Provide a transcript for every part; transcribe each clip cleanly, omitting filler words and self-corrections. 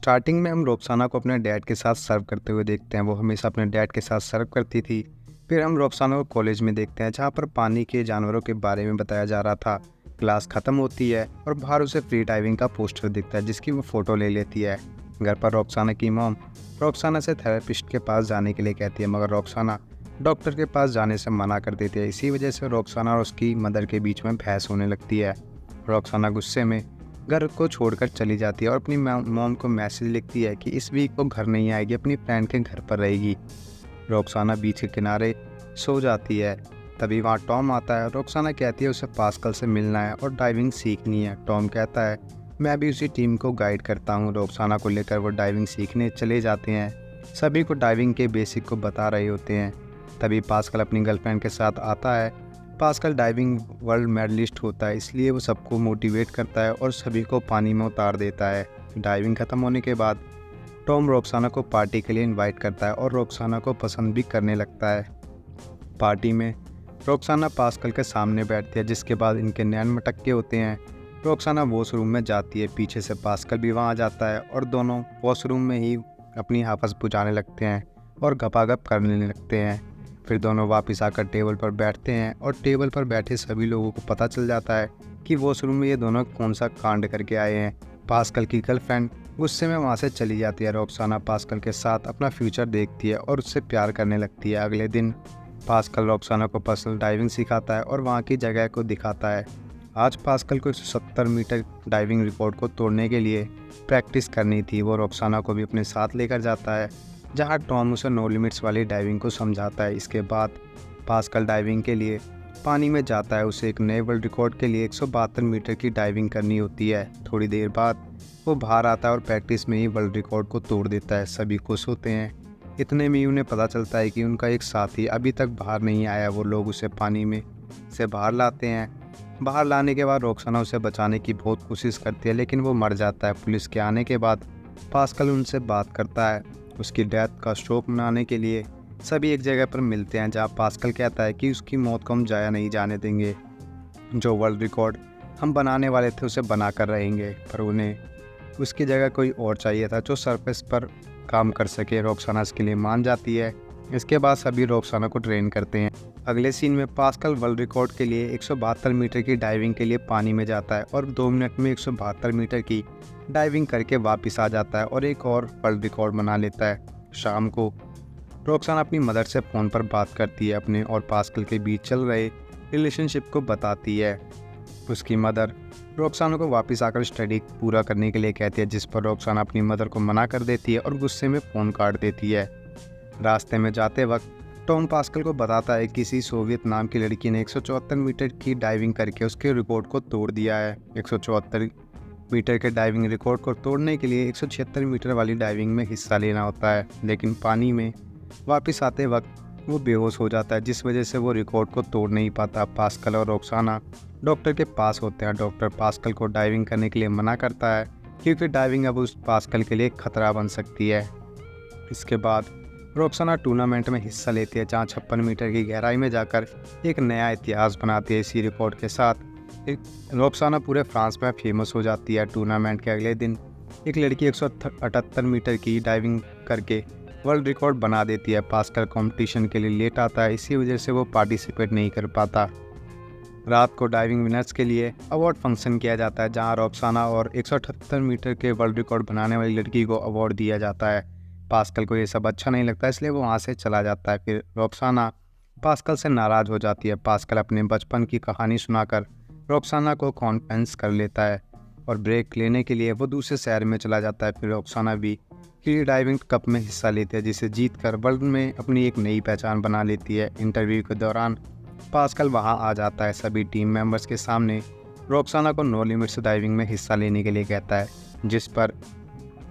Starting में हम रोक्साना को अपने डैड के साथ सर्व करते हुए देखते हैं। वो हमेशा अपने डैड के साथ सर्व करती थी। फिर हम रोक्साना को कॉलेज में देखते हैं, जहाँ पर पानी के जानवरों के बारे में बताया जा रहा था। क्लास ख़त्म होती है और बाहर उसे फ्री डाइविंग का पोस्टर दिखता है, जिसकी वो फ़ोटो ले लेती है। घर पर रोक्साना की मॉम रोक्साना से थेरेपिस्ट के पास जाने के लिए कहती है, मगर रोक्साना डॉक्टर के पास जाने से मना कर देती है। इसी वजह से रोक्साना और उसकी मदर के बीच में बहस होने लगती है। रोक्साना गुस्से में घर को छोड़कर चली जाती है और अपनी मॉम को मैसेज लिखती है कि इस वीक वो घर नहीं आएगी, अपनी फ्रेंड के घर पर रहेगी। रोक्साना बीच के किनारे सो जाती है। तभी वहाँ टॉम आता है। रोक्साना कहती है उसे पास्कल से मिलना है और डाइविंग सीखनी है। टॉम कहता है मैं भी उसी टीम को गाइड करता हूँ। रोक्साना को लेकर वो डाइविंग सीखने चले जाते हैं। सभी को डाइविंग के बेसिक को बता रहे होते हैं। तभी पास्कल अपनी गर्लफ्रेंड के साथ आता है। पास्कल डाइविंग वर्ल्ड मेडलिस्ट होता है, इसलिए वो सबको मोटिवेट करता है और सभी को पानी में उतार देता है। डाइविंग ख़त्म होने के बाद टॉम रोक्साना को पार्टी के लिए इनवाइट करता है और रोक्साना को पसंद भी करने लगता है। पार्टी में रोक्साना पास्कल के सामने बैठती है, जिसके बाद इनके नैन मटक्के होते हैं। रोक्साना वॉशरूम में जाती है। पीछे से पास्कल भी वहाँ जाता है और दोनों वॉशरूम में ही अपनी आपस बुझाने लगते हैं और गपागप करने लगते हैं। फिर दोनों वापस आकर टेबल पर बैठते हैं और टेबल पर बैठे सभी लोगों को पता चल जाता है कि वॉशरूम में ये दोनों कौन सा कांड करके आए हैं। पास्कल की गर्लफ्रेंड गुस्से में वहाँ से चली जाती है। रोक्साना पास्कल के साथ अपना फ्यूचर देखती है और उससे प्यार करने लगती है। अगले दिन पास्कल रोक्साना को पर्सनल डाइविंग सिखाता है और वहाँ की जगह को दिखाता है। आज पास्कल को 170 मीटर डाइविंग रिकॉर्ड को तोड़ने के लिए प्रैक्टिस करनी थी। वो रोक्साना को भी अपने साथ लेकर जाता है, जहाँ टॉम उसे नो लिमिट्स वाली डाइविंग को समझाता है। इसके बाद पास्कल डाइविंग के लिए पानी में जाता है। उसे एक नए वर्ल्ड रिकॉर्ड के लिए 172 मीटर की डाइविंग करनी होती है। थोड़ी देर बाद वो बाहर आता है और प्रैक्टिस में ही वर्ल्ड रिकॉर्ड को तोड़ देता है। सभी खुश होते हैं। इतने में उन्हें पता चलता है कि उनका एक साथी अभी तक बाहर नहीं आया। वो लोग उसे पानी में से बाहर लाते हैं। बाहर लाने के बाद रोक्साना उसे बचाने की बहुत कोशिश करती है, लेकिन वो मर जाता है। पुलिस के आने के बाद पास्कल उनसे बात करता है। उसकी डेथ का शोक मनाने के लिए सभी एक जगह पर मिलते हैं, जहां पास्कल कहता है कि उसकी मौत को हम जाया नहीं जाने देंगे। जो वर्ल्ड रिकॉर्ड हम बनाने वाले थे उसे बना कर रहेंगे, पर उन्हें उसकी जगह कोई और चाहिए था जो सरफेस पर काम कर सके। रोक्साना इसके लिए मान जाती है। इसके बाद सभी रोक्साना को ट्रेन करते हैं। अगले सीन में पास्कल वर्ल्ड रिकॉर्ड के लिए 172 मीटर की डाइविंग के लिए पानी में जाता है और 2 मिनट में 172 मीटर की डाइविंग करके वापस आ जाता है और एक और वर्ल्ड रिकॉर्ड बना लेता है। शाम को रोक्साना अपनी मदर से फ़ोन पर बात करती है। अपने और पास्कल के बीच चल रहे रिलेशनशिप को बताती है। उसकी मदर रोक्साना को वापस आकर स्टडी पूरा करने के लिए कहती है, जिस पर रोक्साना अपनी मदर को मना कर देती है और गुस्से में फ़ोन काट देती है। रास्ते में जाते वक्त टॉम पास्कल को बताता है कि किसी सोवियत नाम की लड़की ने 174 मीटर की डाइविंग करके उसके रिकॉर्ड को तोड़ दिया है। 174 मीटर के डाइविंग रिकॉर्ड को तोड़ने के लिए 176 मीटर वाली डाइविंग में हिस्सा लेना होता है, लेकिन पानी में वापस आते वक्त वो बेहोश हो जाता है, जिस वजह से वो रिकॉर्ड को तोड़ नहीं पाता। पास्कल और रोक्साना डॉक्टर के पास होते हैं। डॉक्टर पास्कल को डाइविंग करने के लिए मना करता है, क्योंकि डाइविंग अब उस पास्कल के लिए खतरा बन सकती है। इसके बाद रोक्साना टूर्नामेंट में हिस्सा लेती है, जहाँ 56 मीटर की गहराई में जाकर एक नया इतिहास बनाती है। इसी रिकॉर्ड के साथ रोक्साना पूरे फ्रांस में फेमस हो जाती है। टूर्नामेंट के अगले दिन एक लड़की 178 मीटर की डाइविंग करके वर्ल्ड रिकॉर्ड बना देती है। पास्कल कंपटीशन के लिए लेट आता है, इसी वजह से वो पार्टिसिपेट नहीं कर पाता। रात को डाइविंग विनर्स के लिए अवार्ड फंक्शन किया जाता है, जहां रोक्साना और 178 मीटर के वर्ल्ड रिकॉर्ड बनाने वाली लड़की को अवार्ड दिया जाता है। पास्कल को ये सब अच्छा नहीं लगता, इसलिए वो वहाँ से चला जाता है। फिर रोक्साना पास्कल से नाराज़ हो जाती है। पास्कल अपने बचपन की कहानी सुनाकर रोक्साना को कॉन्फ्रेंस कर लेता है और ब्रेक लेने के लिए वो दूसरे शहर में चला जाता है। फिर रोक्साना भी फ्री डाइविंग कप में हिस्सा लेती है, जिसे जीतकर वर्ल्ड में अपनी एक नई पहचान बना लेती है। इंटरव्यू के दौरान पास्कल वहां आ जाता है। सभी टीम मेंबर्स के सामने रोक्साना को नो लिमिट्स डाइविंग में हिस्सा लेने के लिए कहता है, जिस पर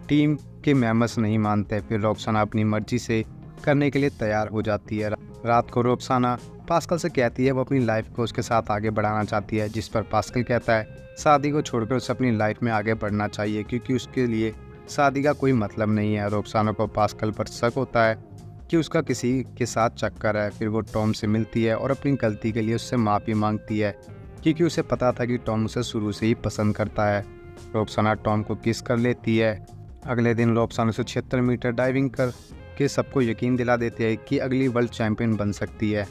टीम के मेंबर्स नहीं मानते। फिर रोक्साना अपनी मर्जी से करने के लिए तैयार हो जाती है। रात को रोक्साना पास्कल से कहती है वो अपनी लाइफ को उसके साथ आगे बढ़ाना चाहती है, जिस पर पास्कल कहता है शादी को छोड़कर उसे अपनी लाइफ में आगे बढ़ना चाहिए, क्योंकि उसके लिए शादी का कोई मतलब नहीं है। रोक्साना को पास्कल पर शक होता है कि उसका किसी के साथ चक्कर है। फिर वो टॉम से मिलती है और अपनी गलती के लिए उससे माफ़ी मांगती है, क्योंकि उसे पता था कि टॉम उसे शुरू से ही पसंद करता है। रोक्साना टॉम को किस कर लेती है अगले दिन रोक्साना 176 मीटर डाइविंग कर के सबको यकीन दिला देती है कि अगली वर्ल्ड चैंपियन बन सकती है।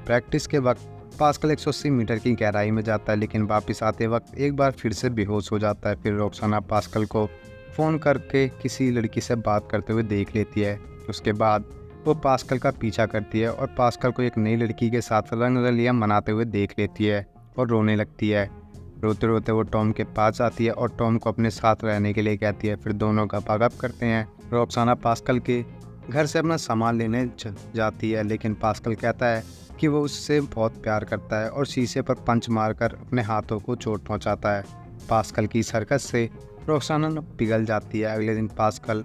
प्रैक्टिस के वक्त पास्कल 180 मीटर की गहराई में जाता है, लेकिन वापस आते वक्त एक बार फिर से बेहोश हो जाता है। फिर रोक्साना पास्कल को फ़ोन करके किसी लड़की से बात करते हुए देख लेती है। उसके बाद वो पास्कल का पीछा करती है और पास्कल को एक नई लड़की के साथ रंग रलियां मनाते हुए देख लेती है और रोने लगती है। रोते रोते वो टॉम के पास आती है और टॉम को अपने साथ रहने के लिए कहती है। फिर दोनों गपागप करते हैं। रोक्साना पास्कल के घर से अपना सामान लेने जाती है, लेकिन पास्कल कहता है कि वो उससे बहुत प्यार करता है और शीशे पर पंच मारकर अपने हाथों को चोट पहुंचाता है। पास्कल की हरकत से रोक्साना पिघल जाती है। अगले दिन पास्कल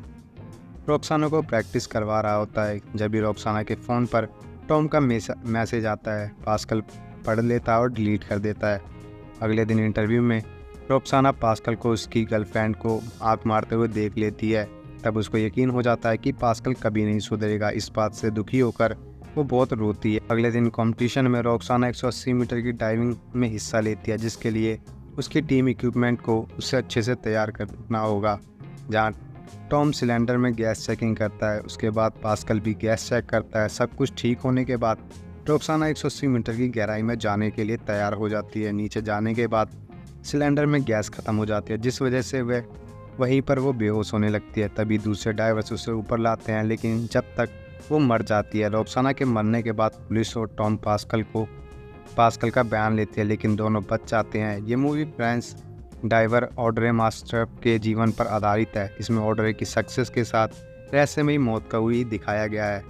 रोक्साना को प्रैक्टिस करवा रहा होता है, जब भी रोक्साना के फ़ोन पर टॉम का मैसेज आता है। पास्कल पढ़ लेता है और डिलीट कर देता है। अगले दिन इंटरव्यू में रोक्साना पास्कल को उसकी गर्लफ्रेंड को आंख मारते हुए देख लेती है। तब उसको यकीन हो जाता है कि पास्कल कभी नहीं सुधरेगा। इस बात से दुखी होकर वो बहुत रोती है। अगले दिन कंपटीशन में रोक्साना 180 मीटर की डाइविंग में हिस्सा लेती है, जिसके लिए उसकी टीम इक्विपमेंट को उससे अच्छे से तैयार करना होगा। जहाँ टॉम सिलेंडर में गैस चेकिंग करता है, उसके बाद पास्कल भी गैस चेक करता है। सब कुछ ठीक होने के बाद रोक्साना 180 मीटर की गहराई में जाने के लिए तैयार हो जाती है। नीचे जाने के बाद सिलेंडर में गैस ख़त्म हो जाती है, जिस वजह से वह वहीं पर वो बेहोश होने लगती है। तभी दूसरे डाइवर्स उसे ऊपर लाते हैं, लेकिन जब तक वो मर जाती है। रोक्साना के मरने के बाद पुलिस और टॉम पास्कल का बयान लेते हैं, लेकिन दोनों बच जाते हैं। ये मूवी फ्रेंच डाइवर ऑड्रे मास्टर्फ के जीवन पर आधारित है। इसमें ऑड्रे की सक्सेस के साथ रहस्यमयी मौत का हुई दिखाया गया है।